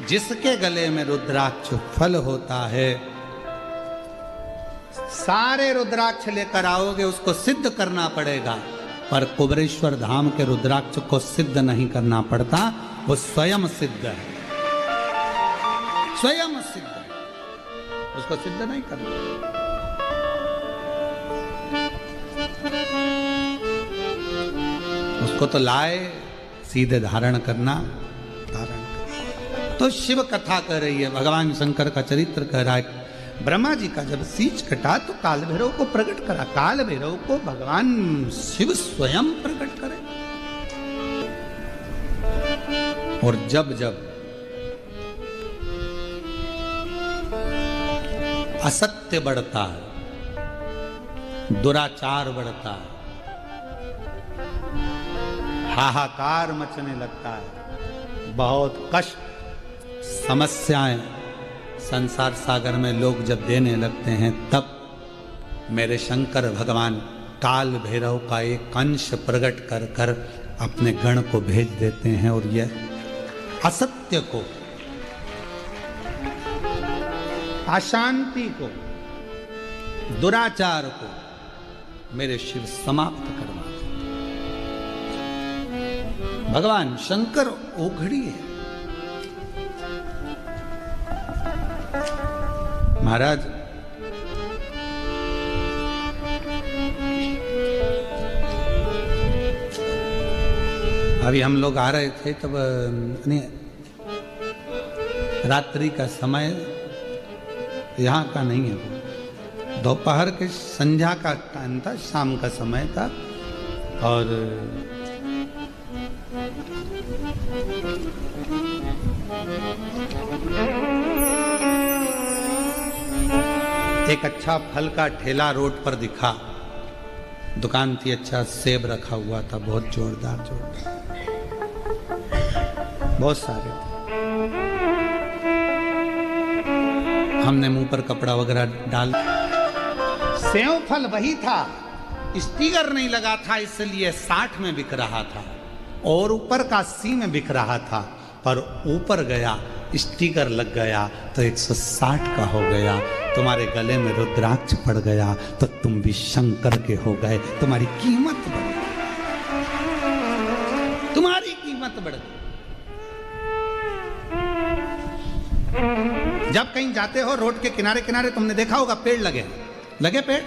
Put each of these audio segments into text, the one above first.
जिसके गले में रुद्राक्ष फल होता है, सारे रुद्राक्ष लेकर आओगे, उसको सिद्ध करना पड़ेगा, पर कुबेरेश्वर धाम के रुद्राक्ष को सिद्ध नहीं करना पड़ता, वो स्वयं सिद्ध है, स्वयं सिद्ध है, उसको सिद्ध नहीं करना। उसको तो लाए सीधे धारण करना, धारण करना। तो शिव कथा कह रही है, भगवान शंकर का चरित्र कह रहा है। ब्रह्मा जी का जब शीश कटा तो काल भैरव को प्रकट करा, काल भैरव को भगवान शिव स्वयं प्रकट करे। और जब जब असत्य बढ़ता है, दुराचार बढ़ता है, हाहाकार मचने लगता है, बहुत कष्ट समस्याएं संसार सागर में लोग जब देने लगते हैं, तब मेरे शंकर भगवान काल भैरव का एक अंश प्रकट कर कर अपने गण को भेज देते हैं और यह असत्य को, अशांति को, दुराचार को मेरे शिव समाप्त करवा देते। भगवान शंकर ओघड़ी है। महाराज अभी हम लोग आ रहे थे तब रात्रि का समय यहाँ का नहीं है, दोपहर के संध्या का टाइम था, शाम का समय था। और एक अच्छा फल का ठेला रोड पर दिखा, दुकान थी, अच्छा सेब रखा हुआ था, बहुत जोरदार जोरदार, बहुत सारे थे। हमने मुंह पर कपड़ा वगैरह डाल, सेव फल वही था, स्टिकर नहीं लगा था, इसलिए 60 में बिक रहा था, और ऊपर का 80 में बिक रहा था, पर ऊपर गया स्टिकर लग गया तो 160 का हो गया। तुम्हारे गले में रुद्राक्ष पड़ गया तो तुम भी शंकर के हो गए, तुम्हारी कीमत बढ़ गई, तुम्हारी कीमत बढ़ गई। जब कहीं जाते हो रोड के किनारे किनारे तुमने देखा होगा पेड़ लगे, लगे पेड़,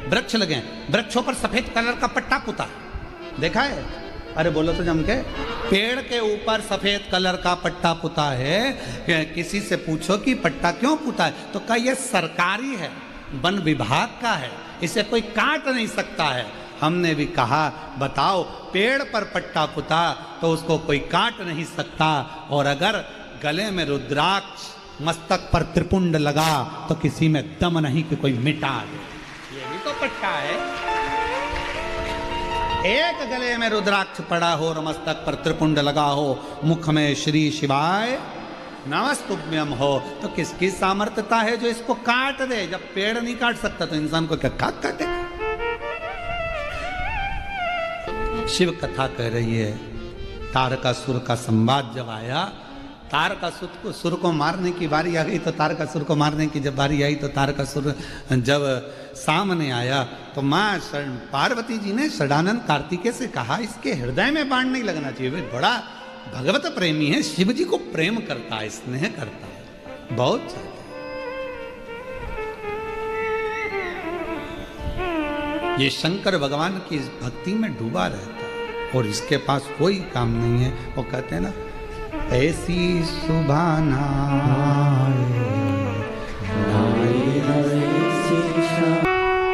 वृक्ष लगे, वृक्षों पर सफेद कलर का पट्टा पुता, देखा है? अरे बोलो तो जम के, पेड़ के ऊपर सफेद कलर का पट्टा पुता है। किसी से पूछो कि पट्टा क्यों पुता है, तो कहा यह सरकारी है, वन विभाग का है, इसे कोई काट नहीं सकता है। हमने भी कहा बताओ, पेड़ पर पट्टा पुता तो उसको कोई काट नहीं सकता, और अगर गले में रुद्राक्ष, मस्तक पर त्रिपुंड लगा तो किसी में दम नहीं कि कोई मिटा दे, ये भी तो पट्टा है। एक गले में रुद्राक्ष पड़ा हो और मस्तक पर त्रिपुंड लगा हो, मुख में श्री शिवाय नमस्तुभ्यम हो, तो किसकी सामर्थ्यता है जो इसको काट दे? जब पेड़ नहीं काट सकता तो इंसान को क्या काटे? शिव कथा कह रही है, तारकासुर का संवाद जब आया, तारकासुर को मारने की बारी आ गई, तो तारकासुर को मारने की जब बारी आई तो तारकासुर जब सामने आया तो माँ पार्वती जी ने षडानंद कार्तिकेय से कहा, इसके हृदय में बाण नहीं लगना चाहिए, वे बड़ा भगवत प्रेमी है, शिव जी को प्रेम करता है, स्नेह करता है, बहुत ज्यादा। ये शंकर भगवान की इस भक्ति में डूबा रहता है और इसके पास कोई काम नहीं है। वो कहते हैं ना, ऐसी सुभाना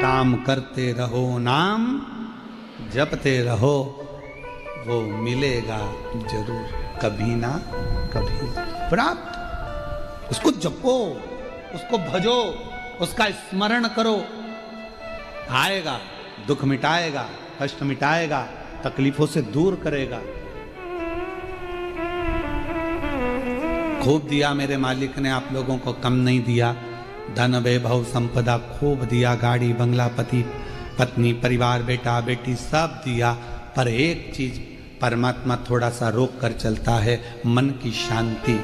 काम करते रहो, नाम जपते रहो, वो मिलेगा जरूर, कभी ना कभी प्राप्त। उसको जपो, उसको भजो, उसका स्मरण करो, आएगा, दुख मिटाएगा, कष्ट मिटाएगा, तकलीफों से दूर करेगा। खूब दिया मेरे मालिक ने, आप लोगों को कम नहीं दिया, धन वैभव संपदा खूब दिया, गाड़ी बंगला, पति पत्नी परिवार बेटा बेटी सब दिया, पर एक चीज परमात्मा थोड़ा सा रोक कर चलता है, मन की शांति।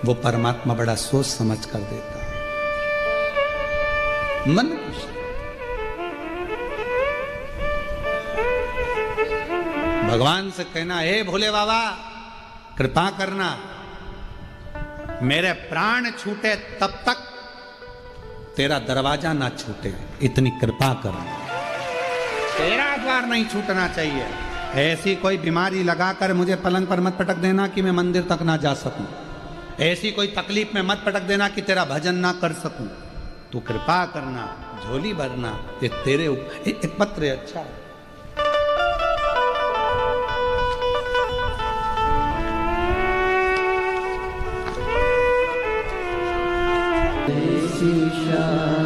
वो परमात्मा बड़ा सोच समझ कर देता है। मन खुश। भगवान से कहना, हे भोले बाबा कृपा करना, मेरे प्राण छूटे तब तक तेरा दरवाजा ना छूटे, इतनी कृपा कर। तेरा द्वार नहीं छूटना चाहिए। ऐसी कोई बीमारी लगाकर मुझे पलंग पर मत पटक देना कि मैं मंदिर तक ना जा सकूं। ऐसी कोई तकलीफ में मत पटक देना कि तेरा भजन ना कर सकूं। तू कृपा करना, झोली भरना, ये तेरे एक पत्र है। अच्छा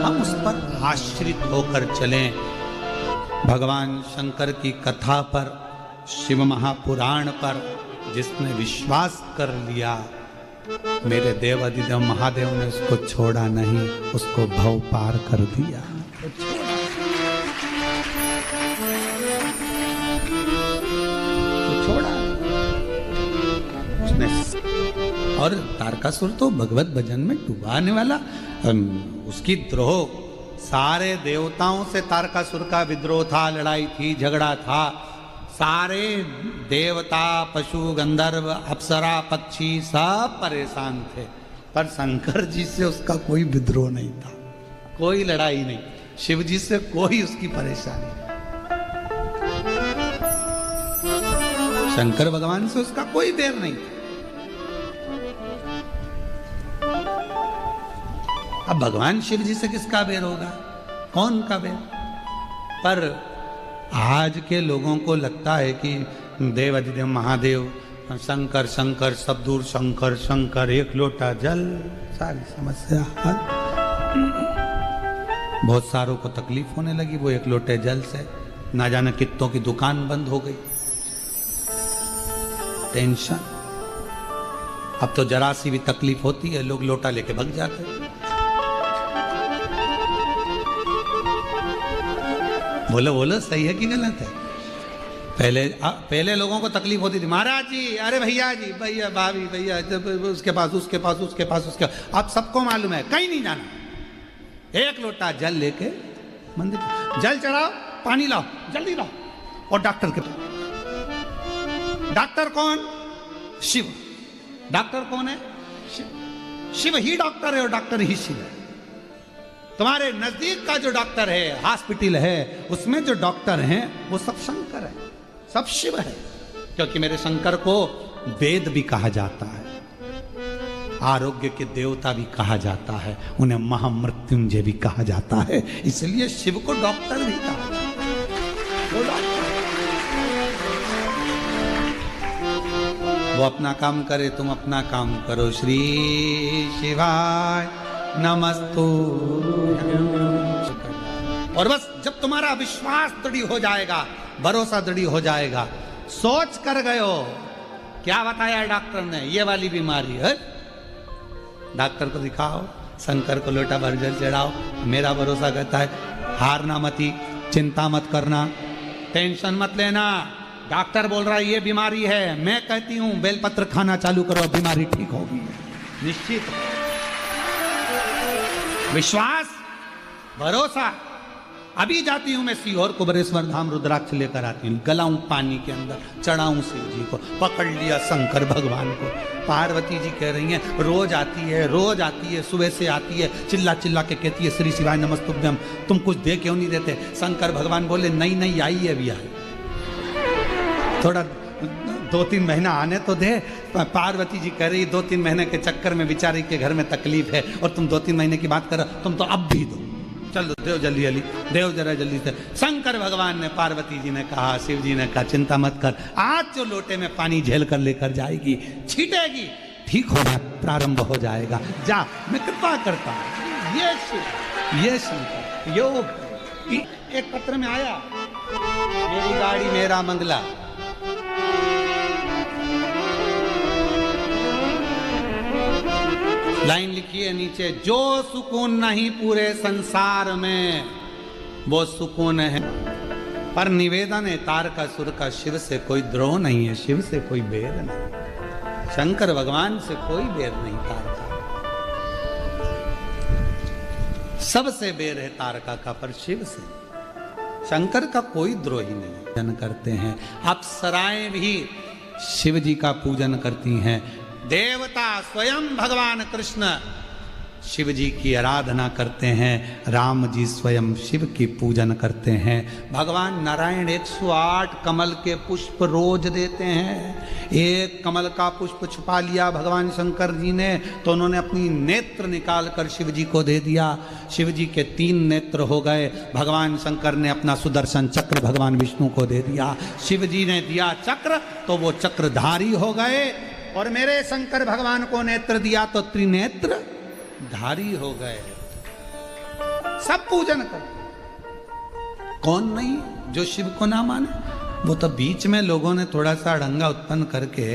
हम उस पर आश्रित होकर चलें। भगवान शंकर की कथा पर, शिव महापुराण पर जिसने विश्वास कर लिया, मेरे देव अधिदेव महादेव ने उसको छोड़ा नहीं, उसको भव पार कर दिया। तो छोड़ा उसने। और तारकासुर तो भगवत भजन में डुबाने वाला, उसकी द्रोह, सारे देवताओं से तारकासुर का विद्रोह था, लड़ाई थी, झगड़ा था। सारे देवता, पशु, गंधर्व, अप्सरा, पक्षी सब परेशान थे, पर शंकर जी से उसका कोई विद्रोह नहीं था, कोई लड़ाई नहीं। शिव जी से कोई उसकी परेशानी नहीं। शंकर भगवान से उसका कोई बैर नहीं था। अब भगवान शिव जी से किसका बैर होगा? कौन का बैर? पर आज के लोगों को लगता है कि देव अधिदेव महादेव, शंकर शंकर, सब दूर शंकर शंकर, एक लोटा जल, सारी समस्या हल। बहुत सारों को तकलीफ होने लगी वो एक लोटे जल से। ना जाने कितनों की दुकान बंद हो गई। टेंशन। अब तो जरा सी भी तकलीफ होती है लोग लोटा लेके भाग जाते हैं। बोलो बोलो, सही है कि गलत है? पहले लोगों को तकलीफ होती थी, महाराज जी, अरे भैया जी, भैया भाभी, भैया उसके पास उसके पास उसके पास उसके। अब सबको मालूम है कहीं नहीं जाना, एक लोटा जल लेके मंदिर, जल चढ़ाओ, पानी लाओ, जल्दी लाओ। और डॉक्टर के पास, डॉक्टर कौन? शिव। डॉक्टर कौन है? शिव। शिव ही डॉक्टर है और डॉक्टर ही शिव है। तुम्हारे नजदीक का जो डॉक्टर है, हॉस्पिटल है, उसमें जो डॉक्टर हैं वो सब शंकर है, सब शिव है। क्योंकि मेरे शंकर को वेद भी कहा जाता है, आरोग्य के देवता भी कहा जाता है, उन्हें महामृत्युंजय भी कहा जाता है। इसलिए शिव को डॉक्टर भी कहा जाता है। वो डॉक्टर, वो अपना काम करे, तुम अपना काम करो। श्री शिवाय नमस्तु। और बस जब तुम्हारा विश्वास दृढ़ हो जाएगा, भरोसा दृढ़ हो जाएगा, सोच कर गए हो, क्या बताया डॉक्टर ने? ये वाली बीमारी है, डॉक्टर को दिखाओ, शंकर को लोटा भर जल चढ़ाओ। मेरा भरोसा कहता है हारना मती, चिंता मत करना, टेंशन मत लेना। डॉक्टर बोल रहा है ये बीमारी है, मैं कहती हूं बेलपत्र खाना चालू करो, बीमारी ठीक होगी निश्चित। विश्वास, भरोसा। अभी जाती हूं मैं सीहोर कुबरेश्वर धाम, रुद्राक्ष लेकर आती हूं, गलाऊं पानी के अंदर, चढ़ाऊं शिव जी को, पकड़ लिया शंकर भगवान को। पार्वती जी कह रही हैं रोज आती है, रोज आती है, सुबह से आती है, चिल्ला चिल्ला के कहती है श्री शिवाय नमस्तुभ्यम, तुम कुछ दे क्यों नहीं देते? शंकर भगवान बोले नहीं नहीं, आई है अभी आई, थोड़ा 2-3 महीना आने तो दे। पार्वती जी कह रही 2-3 महीने के चक्कर में बेचारी के घर में तकलीफ है और तुम 2-3 महीने की बात करो, तुम तो अब भी दो, चलो देव जल्दी जल्दी, देव जरा जल्दी से। शंकर भगवान ने, पार्वती जी ने कहा, शिव जी ने कहा चिंता मत कर, आज जो लोटे में पानी झेल कर लेकर जाएगी, छीटेगी, ठीक होना प्रारंभ हो जाएगा। जा, मैं कृपा करता हूँ। ये शंकर योग। एक पत्र में आया, मेरी गाड़ी मेरा मंगला, लाइन लिखी है नीचे, जो सुकून नहीं पूरे संसार में वो सुकून है। पर निवेदन है तारकासुर का, शिव से कोई द्रोह नहीं है, शिव से कोई भेद नहीं। शंकर भगवान से कोई बैर नहीं तारका, सबसे बैर है तारका का, पर शिव से शंकर का कोई द्रोही नहीं। पूजन करते हैं, अप्सराएं भी शिव जी का पूजन करती हैं, देवता स्वयं भगवान कृष्ण शिव जी की आराधना करते हैं, राम जी स्वयं शिव की पूजन करते हैं। भगवान नारायण 108 कमल के पुष्प रोज देते हैं। एक कमल का पुष्प छुपा लिया भगवान शंकर जी ने तो उन्होंने अपनी नेत्र निकाल कर शिव जी को दे दिया। शिव जी के 3 नेत्र हो गए। भगवान शंकर ने अपना सुदर्शन चक्र भगवान विष्णु को दे दिया। शिव जी ने दिया चक्र तो वो चक्रधारी हो गए, और मेरे शंकर भगवान को नेत्र दिया तो त्रिनेत्र धारी हो गए। सब पूजन कर, कौन नहीं जो शिव को ना माने। वो तो बीच में लोगों ने थोड़ा सा अड़ंगा उत्पन्न करके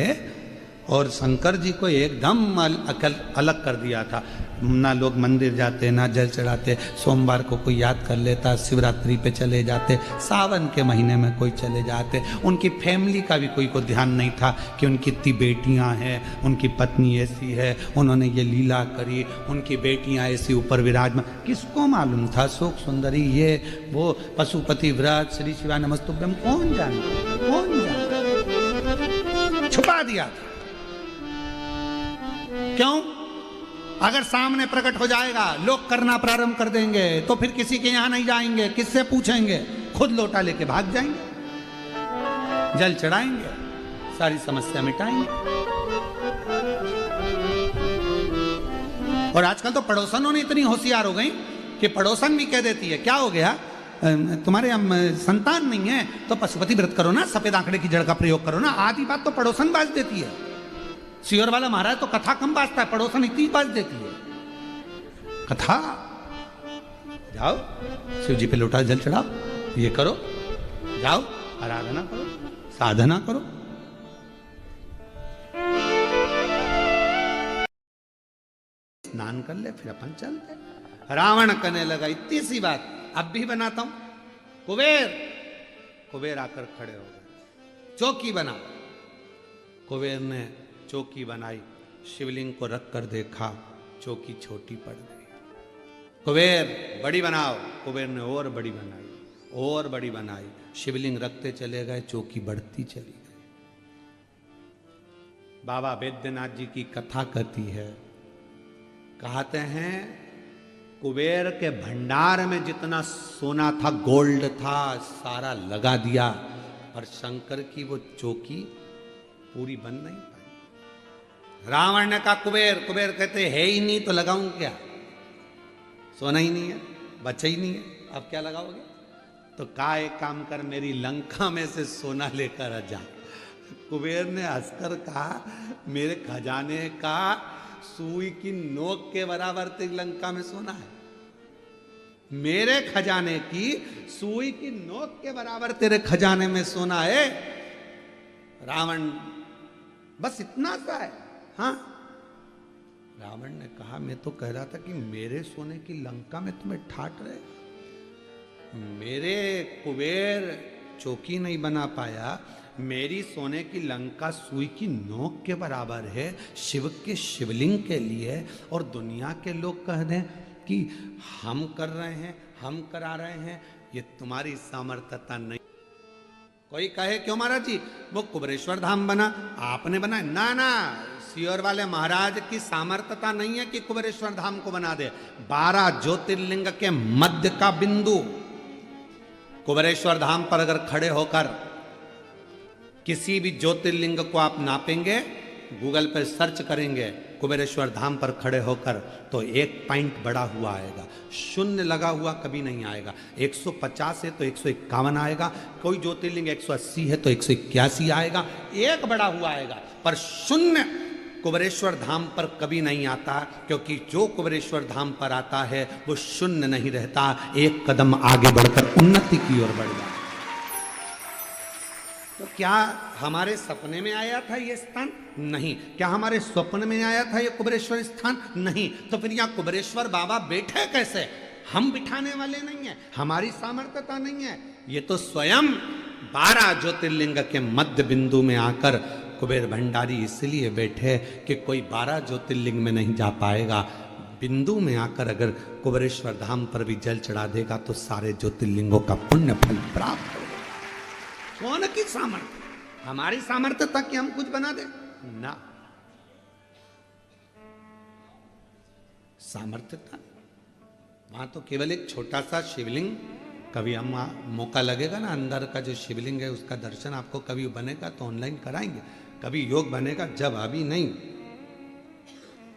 और शंकर जी को एकदम अलग कर दिया था। ना लोग मंदिर जाते, ना जल चढ़ाते, सोमवार को कोई याद कर लेता, शिवरात्रि पे चले जाते, सावन के महीने में कोई चले जाते। उनकी फैमिली का भी कोई को ध्यान नहीं था कि उनकी इतनी बेटियां हैं, उनकी पत्नी ऐसी है, उन्होंने ये लीला करी, उनकी बेटियां ऐसी ऊपर विराजमान। किसको मालूम था शोक सुंदरी ये वो पशुपति व्रत श्री शिवा नमस्तुभ्यम, कौन जानता, कौन जानता। छुपा दिया था। क्यों? अगर सामने प्रकट हो जाएगा, लोग करना प्रारंभ कर देंगे तो फिर किसी के यहां नहीं जाएंगे, किससे पूछेंगे, खुद लोटा लेके भाग जाएंगे, जल चढ़ाएंगे, सारी समस्या मिटाएंगे। और आजकल तो पड़ोसनों ने इतनी होशियार हो गई कि पड़ोसन भी कह देती है, क्या हो गया तुम्हारे संतान नहीं है तो पशुपति व्रत करो ना, सफेद आंकड़े की जड़ का प्रयोग करो ना। आधी बात तो पड़ोसन बाज देती है। सियोर वाला महाराज तो कथा कम बाजता है, पड़ोसन इतनी बाज देती है कथा। जाओ शिव जी पे लोटा जल चढ़ाओ, ये करो, जाओ आराधना करो, साधना करो। स्नान कर ले फिर अपन चलते। रावण करने लगा इतनी सी बात, अब भी बनाता हूं। कुबेर आकर खड़े हो गए, चौकी बना। कुबेर ने चौकी बनाई, शिवलिंग को रख कर देखा, चौकी छोटी पड़ गई। कुबेर बड़ी बनाओ, कुबेर ने और बड़ी बनाई, और बड़ी बनाई, शिवलिंग रखते चले गए, चौकी बढ़ती चली गई। बाबा वैद्यनाथ जी की कथा कहती है, कहते हैं कुबेर के भंडार में जितना सोना था, गोल्ड था, सारा लगा दिया, और शंकर की वो चौकी पूरी बन नहीं पाई। रावण ने कहा कुबेर कहते है ही नहीं तो लगाऊं क्या, सोना ही नहीं है, बचा ही नहीं है, अब क्या लगाओगे। तो कहा एक काम कर, मेरी लंका में से सोना लेकर आ जा। कुबेर ने हंसकर कहा, मेरे खजाने का सुई की नोक के बराबर तेरी लंका में सोना है, मेरे खजाने की सुई की नोक के बराबर तेरे खजाने में सोना है। रावण बस इतना सा है। हाँ, रावण ने कहा, मैं तो कह रहा था कि मेरे सोने की लंका में तुम्हें ठाट रहे, मेरे कुबेर चौकी नहीं बना पाया, मेरी सोने की लंका सुई की नोक के बराबर है शिव के शिवलिंग के लिए, और दुनिया के लोग कह दें कि हम कर रहे हैं, हम करा रहे हैं, ये तुम्हारी सामर्थ्यता नहीं। कोई कहे क्यों महाराज जी वो कुबेरेश्वर धाम बना, आपने बनाया? ना ना, सियोर वाले महाराज की सामर्थ्यता नहीं है कि कुबेरेश्वर धाम को बना दे। 12 ज्योतिर्लिंग के मध्य का बिंदु कुबेरेश्वर धाम पर अगर खड़े होकर किसी भी ज्योतिर्लिंग को आप नापेंगे, गूगल पर सर्च करेंगे कुबेरेश्वर धाम पर खड़े होकर, तो 1 पॉइंट बड़ा हुआ आएगा, 0 लगा हुआ कभी नहीं आएगा। 150 है तो 151 आएगा, कोई ज्योतिर्लिंग 180 है तो 181 आएगा, 1 बड़ा हुआ आएगा, पर 0 कुबेरेश्वर धाम पर कभी नहीं आता, क्योंकि जो कुबेरेश्वर धाम पर आता है वो 0 नहीं रहता, 1 कदम आगे बढ़कर उन्नति की ओर बढ़ जाता। तो क्या हमारे सपने में आया था ये स्थान? नहीं। क्या हमारे स्वप्न में आया था ये कुबेरेश्वर स्थान? नहीं। तो फिर यहाँ कुबेरेश्वर बाबा बैठे कैसे? हम बिठाने वाले नहीं है, हमारी सामर्थ्यता नहीं है, ये तो स्वयं 12 ज्योतिर्लिंग के मध्य बिंदु में आकर कुबेर भंडारी इसलिए बैठे कि कोई 12 ज्योतिर्लिंग में नहीं जा पाएगा, बिंदु में आकर अगर कुबेरेश्वर धाम पर भी जल चढ़ा देगा तो सारे ज्योतिर्लिंगों का पुण्य फल प्राप्त होगा। कौन की सामर्थ्य? हमारी सामर्थ्य था कि हम कुछ बना दे ना, सामर्थ्य था वहां तो केवल एक छोटा सा शिवलिंग। कभी हम मौका लगेगा ना, अंदर का जो शिवलिंग है उसका दर्शन आपको कभी बनेगा तो ऑनलाइन कराएंगे, कभी योग बनेगा, जब अभी नहीं।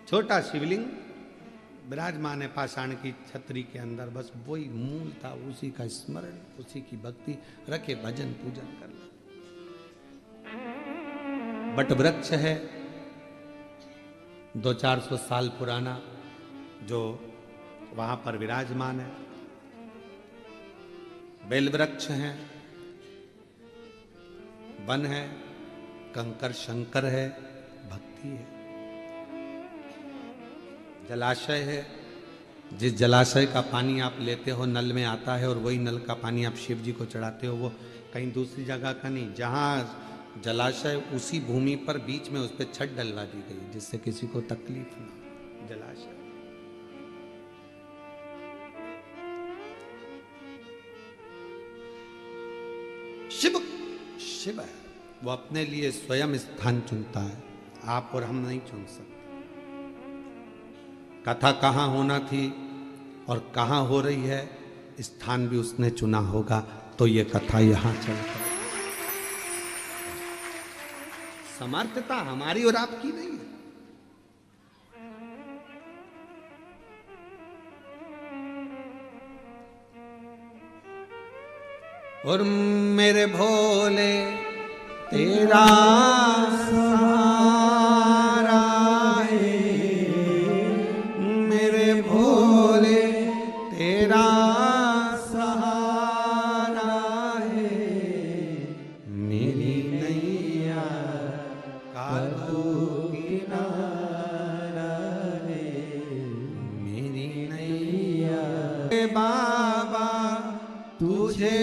छोटा शिवलिंग विराजमान है पाषाण की छतरी के अंदर, बस वही मूल था, उसी का स्मरण, उसी की भक्ति रखे, भजन पूजन कर लो। बट वृक्ष है 200-400 साल पुराना जो वहां पर विराजमान है, बेल वृक्ष है, वन है, कंकर शंकर है, भक्ति है, जलाशय है। जिस जलाशय का पानी आप लेते हो नल में आता है और वही नल का पानी आप शिव जी को चढ़ाते हो, वो कहीं दूसरी जगह का नहीं। जहां जलाशय उसी भूमि पर बीच में उस पर छत डलवा दी गई जिससे किसी को तकलीफ ना। जलाशय शिव है, वो अपने लिए स्वयं स्थान चुनता है, आप और हम नहीं चुन सकते। कथा कहाँ होना थी और कहाँ हो रही है, स्थान भी उसने चुना होगा, तो ये कथा यहां चलती है। समर्थता हमारी और आपकी नहीं है। और मेरे भोले तेरा सहारा है, मेरे भोले तेरा सहारा है, मेरी नैया का तू किनारा है, मेरी नैया बाबा तुझे